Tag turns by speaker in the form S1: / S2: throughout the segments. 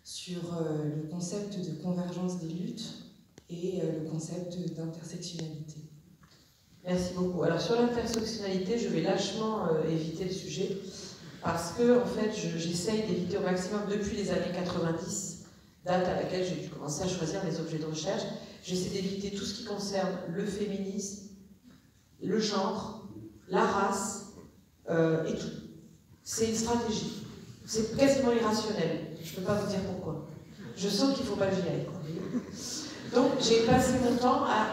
S1: sur le concept de convergence des luttes et le concept d'intersectionnalité.
S2: Merci beaucoup. Alors sur l'intersectionnalité, je vais lâchement éviter le sujet parce que en fait, j'essaye d'éviter au maximum depuis les années 90, date à laquelle j'ai dû commencer à choisir mes objets de recherche. J'essaie d'éviter tout ce qui concerne le féminisme, le genre, la race et tout. C'est une stratégie. C'est quasiment irrationnel. Je ne peux pas vous dire pourquoi. Je sens qu'il ne faut pas que j'y aille. Donc j'ai passé mon temps à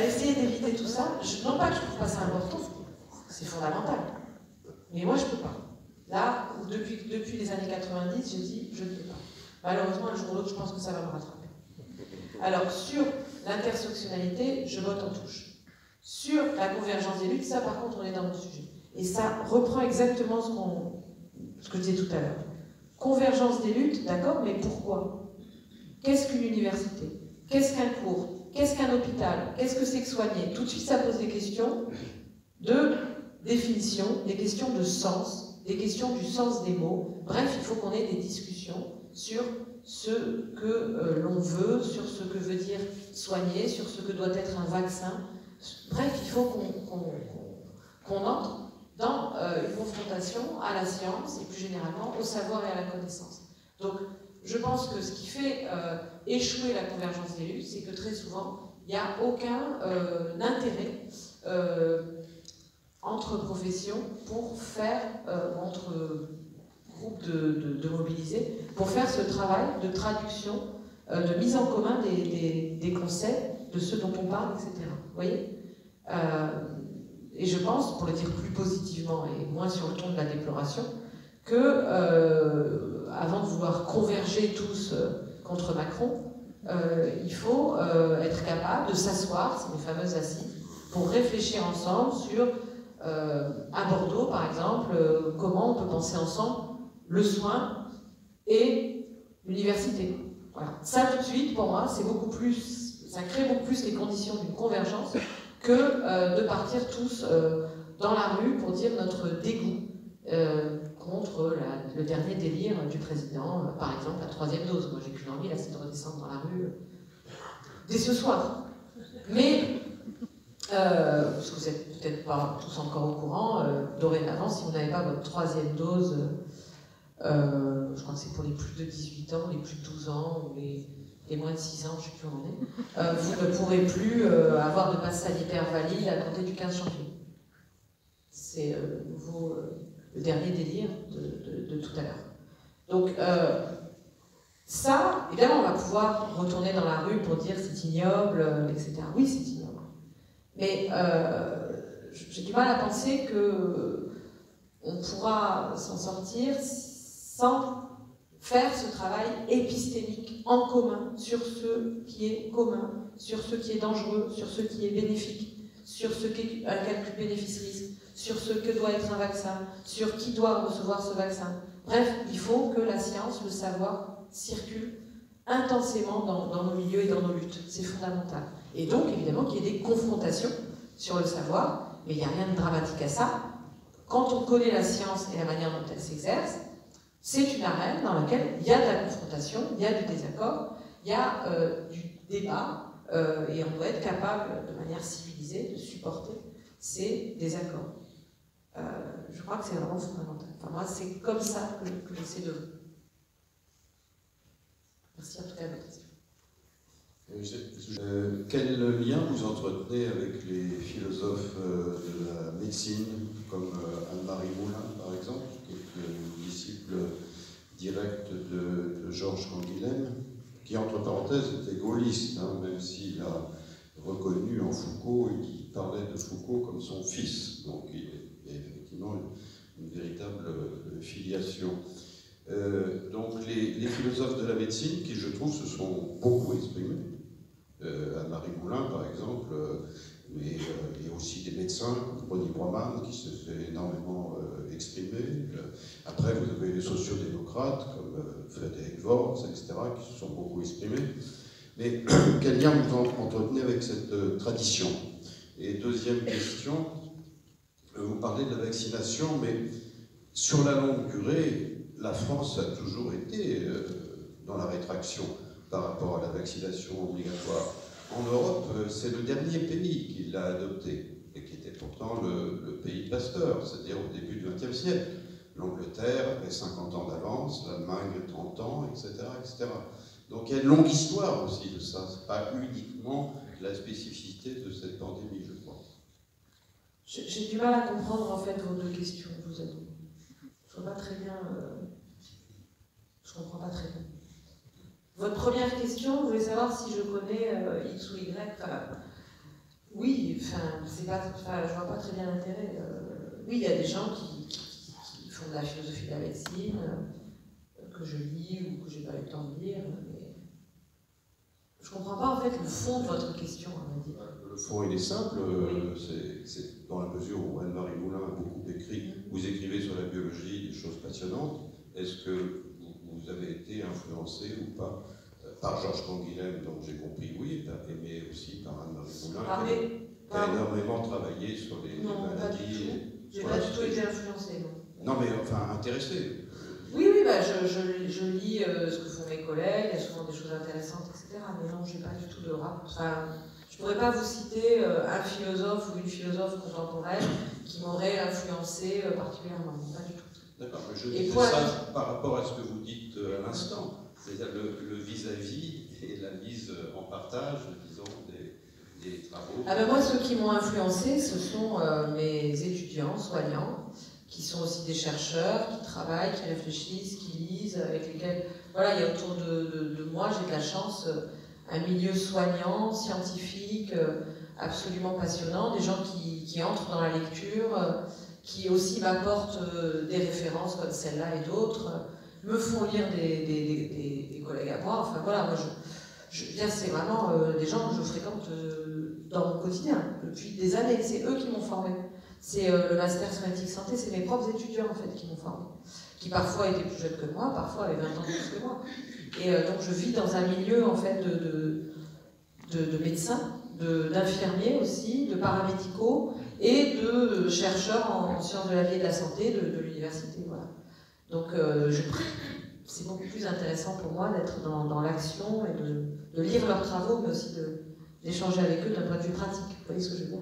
S2: essayer d'éviter tout ça. Non pas que je ne trouve pas ça important, c'est fondamental. Mais moi je ne peux pas. Là, depuis les années 90, j'ai dit je ne peux pas. Malheureusement, un jour ou l'autre, je pense que ça va me rattraper. Alors sur l'intersectionnalité, je vote en touche. Sur la convergence des luttes, ça par contre on est dans le sujet. Et ça reprend exactement ce que je disais tout à l'heure. Convergence des luttes, d'accord, mais pourquoi? Qu'est-ce qu'une université? Qu'est-ce qu'un cours? Qu'est-ce qu'un hôpital? Qu'est-ce que c'est que soigner? Tout de suite ça pose des questions de définition, des questions de sens, des questions du sens des mots. Bref, il faut qu'on ait des discussions sur ce que l'on veut, sur ce que veut dire soigner, sur ce que doit être un vaccin. Bref, il faut qu'on entre dans une confrontation à la science et plus généralement au savoir et à la connaissance. Donc, je pense que ce qui fait échouer la convergence des luttes, c'est que très souvent, il n'y a aucun intérêt entre professions pour faire, entre groupes de mobilisés, pour faire ce travail de traduction, de mise en commun des concepts, de ce dont on parle, etc. Vous voyez et je pense, pour le dire plus positivement et moins sur le ton de la déploration, que avant de vouloir converger tous contre Macron, il faut être capable de s'asseoir, c'est les fameuses assises, pour réfléchir ensemble sur, à Bordeaux par exemple, comment on peut penser ensemble le soin et l'université. Voilà. Ça tout de suite, pour moi, c'est beaucoup plus, ça crée beaucoup plus les conditions d'une convergence que de partir tous dans la rue pour dire notre dégoût contre le dernier délire du président, par exemple la 3e dose. Moi j'ai qu'une envie là, c'est de redescendre dans la rue dès ce soir. Mais, parce que vous n'êtes peut-être pas tous encore au courant, dorénavant, si vous n'avez pas votre 3e dose, je crois que c'est pour les plus de 18 ans, les plus de 12 ans, ou les moins de 6 ans, je ne sais plus où on est, vous ne pourrez plus avoir de passe sanitaire valide à compter du 15 janvier. C'est le dernier délire de tout à l'heure. Donc, ça, évidemment, on va pouvoir retourner dans la rue pour dire c'est ignoble, etc. Oui, c'est ignoble. Mais j'ai du mal à penser qu'on pourra s'en sortir sans faire ce travail épistémique en commun sur ce qui est commun, sur ce qui est dangereux, sur ce qui est bénéfique, sur ce qu'est un calcul bénéfice-risque, sur ce que doit être un vaccin, sur qui doit recevoir ce vaccin. Bref, il faut que la science, le savoir, circule intensément dans nos milieux et dans nos luttes. C'est fondamental. Et donc, évidemment, qu'il y ait des confrontations sur le savoir, mais il n'y a rien de dramatique à ça. Quand on connaît la science et la manière dont elle s'exerce, c'est une arène dans laquelle il y a de la confrontation, il y a du désaccord, il y a du débat, et on doit être capable, de manière civilisée, de supporter ces désaccords. Je crois que c'est vraiment fondamental. Enfin, moi, c'est comme ça que j'essaie de... Merci en tout cas de votre question.
S3: Quel lien vous entretenez avec les philosophes de la médecine, comme Anne-Marie Moulin, par exemple, qui est une disciple directe de Georges Canguilhem, qui, entre parenthèses, était gaulliste, hein, même s'il a reconnu en Foucault et qui parlait de Foucault comme son fils. Donc il y a effectivement une véritable filiation. Donc les philosophes de la médecine, qui je trouve se sont beaucoup exprimés, Anne-Marie Moulin par exemple, mais il y a aussi des médecins comme Ronnie Broman qui se fait énormément exprimer. Après vous avez les sociodémocrates comme Frédéric Worms, etc., qui se sont beaucoup exprimés. Mais quel lien vous entretenez avec cette tradition? Et deuxième question, vous parlez de la vaccination, mais sur la longue durée, la France a toujours été dans la rétraction par rapport à la vaccination obligatoire. En Europe, c'est le dernier pays qui l'a adopté, et qui était pourtant le pays Pasteur, c'est-à-dire au début du XXe siècle. L'Angleterre avait 50 ans d'avance, l'Allemagne 30 ans, etc., etc. Donc il y a une longue histoire aussi de ça. Ce n'est pas uniquement la spécificité de cette pandémie, je crois.
S2: J'ai du mal à comprendre en fait vos deux questions, je vous avoue. Je vois pas très bien. Je comprends pas très bien. Votre première question, vous voulez savoir si je connais X ou Y. Oui, c'est pas, je vois pas très bien l'intérêt. Oui, il y a des gens qui font de la philosophie de la médecine, que je lis ou que j'ai pas eu le temps de lire, mais je comprends pas en fait le fond de votre question, on va dire.
S3: Le fond, il est simple, c'est dans la mesure où Anne-Marie Moulin a beaucoup écrit, vous écrivez sur la biologie des choses passionnantes, est-ce que vous avez été influencé ou pas par Georges Canguilhem, dont j'ai compris oui, mais aussi par Anne-Marie Moulin, qui a énormément travaillé sur les maladies.
S2: J'ai pas du tout été influencée, non.
S3: Non, mais enfin, intéressé.
S2: Oui, bah, je lis ce que font mes collègues, il y a souvent des choses intéressantes, etc. Mais non, j'ai pas du tout de rap. Enfin, je pourrais pas vous citer un philosophe ou une philosophe contemporaine qui m'aurait influencé particulièrement, pas du tout.
S3: D'accord, mais je disais ça par rapport à ce que vous dites à l'instant, c'est-à-dire le vis-à-vis et la mise en partage, disons, des travaux.
S2: Ah ben moi, ceux qui m'ont influencé, ce sont mes étudiants soignants, qui sont aussi des chercheurs, qui travaillent, qui réfléchissent, qui lisent, avec lesquels... Voilà, il y a autour de moi, j'ai de la chance, un milieu soignant, scientifique, absolument passionnant, des gens qui entrent dans la lecture, qui aussi m'apportent des références comme celle-là et d'autres, me font lire des collègues à moi. Enfin voilà, moi c'est vraiment des gens que je fréquente dans mon quotidien depuis des années. C'est eux qui m'ont formé. C'est le master somatique santé, c'est mes propres étudiants en fait qui m'ont formé, qui parfois étaient plus jeunes que moi, parfois avaient 20 ans de plus que moi. Et donc je vis dans un milieu en fait de médecins, d'infirmiers aussi, de paramédicaux et de chercheurs en sciences de la vie et de la santé de l'université. Voilà. Donc c'est beaucoup plus intéressant pour moi d'être dans l'action et de lire leurs travaux, mais aussi d'échanger avec eux d'un point de vue pratique. Vous voyez ce que je veux dire?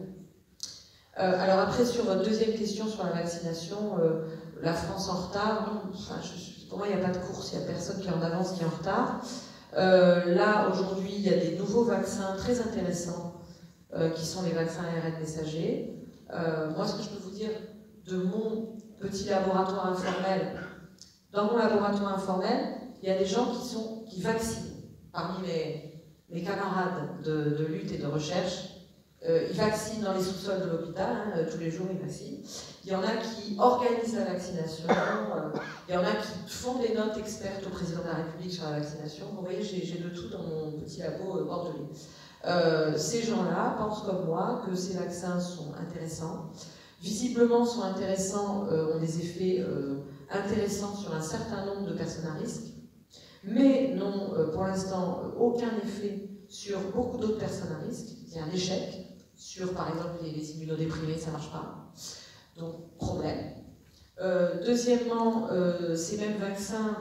S2: Alors après, sur votre deuxième question sur la vaccination, la France en retard, non, enfin, pour moi il n'y a pas de course, il n'y a personne qui est en avance, qui est en retard. Là, aujourd'hui, il y a des nouveaux vaccins très intéressants qui sont les vaccins ARN messagers. Moi, ce que je peux vous dire de mon petit laboratoire informel, dans mon laboratoire informel, il y a des gens qui vaccinent. Parmi mes camarades de lutte et de recherche, ils vaccinent dans les sous-sols de l'hôpital, tous les jours ils vaccinent. Il y en a qui organisent la vaccination, il y en a qui font des notes expertes au président de la République sur la vaccination. Vous voyez, j'ai de tout dans mon petit labo bordelais. Ces gens-là pensent comme moi que ces vaccins sont intéressants. Visiblement sont intéressants, ont des effets intéressants sur un certain nombre de personnes à risque, mais n'ont pour l'instant aucun effet sur beaucoup d'autres personnes à risque. Il y a un échec sur, par exemple, les immunodéprimés, ça ne marche pas. Donc, problème. Deuxièmement, ces mêmes vaccins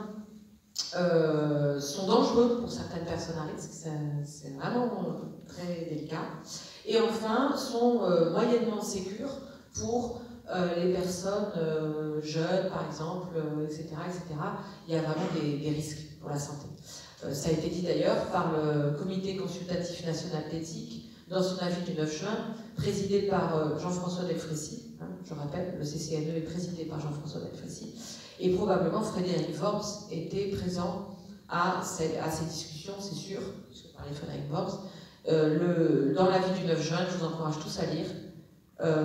S2: sont dangereux pour certaines personnes à risque, c'est vraiment très délicat. Et enfin, sont moyennement sécures pour les personnes jeunes, par exemple, etc., etc. Il y a vraiment des risques pour la santé. Ça a été dit d'ailleurs par le Comité consultatif national d'éthique dans son avis du 9 juin, présidé par Jean-François Delfrécy. Je rappelle, le CCNE est présidé par Jean-François Delfrécy. Et probablement Frédéric Worms était présent à ces discussions, c'est sûr, puisque parlait de Frédéric Worms. Dans l'avis du 9 juin, je vous encourage tous à lire.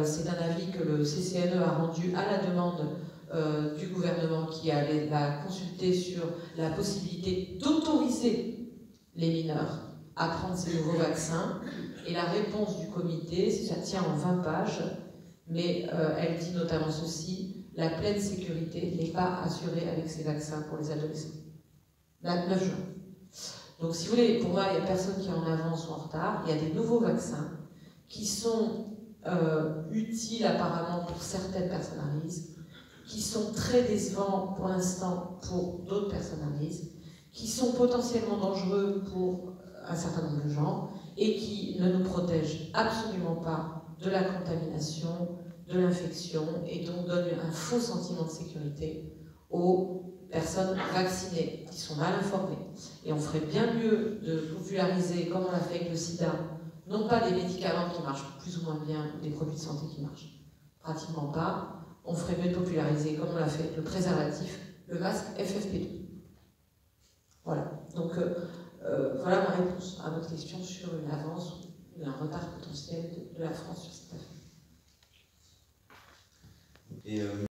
S2: C'est un avis que le CCNE a rendu à la demande du gouvernement qui l'a consulté sur la possibilité d'autoriser les mineurs à prendre ces nouveaux vaccins. Et la réponse du comité, ça tient en 20 pages, mais elle dit notamment ceci: la pleine sécurité n'est pas assurée avec ces vaccins pour les adolescents. Le 9 juin. Donc si vous voulez, pour moi, il n'y a personne qui est en avance ou en retard. Il y a des nouveaux vaccins qui sont utiles apparemment pour certaines personnes à risque, qui sont très décevants pour l'instant pour d'autres personnes à risque, qui sont potentiellement dangereux pour un certain nombre de gens et qui ne nous protègent absolument pas de la contamination, de l'infection et donc donnent un faux sentiment de sécurité aux personnes vaccinées qui sont mal informées. Et on ferait bien mieux de populariser, comme on l'a fait avec le sida, non pas des médicaments qui marchent plus ou moins bien ou des produits de santé qui marchent pratiquement pas, on ferait mieux de populariser, comme on l'a fait avec le préservatif, le masque FFP2. Voilà. Donc, voilà ma réponse à votre question sur une avance ou un retard potentiel de la France sur cette affaire.
S3: Et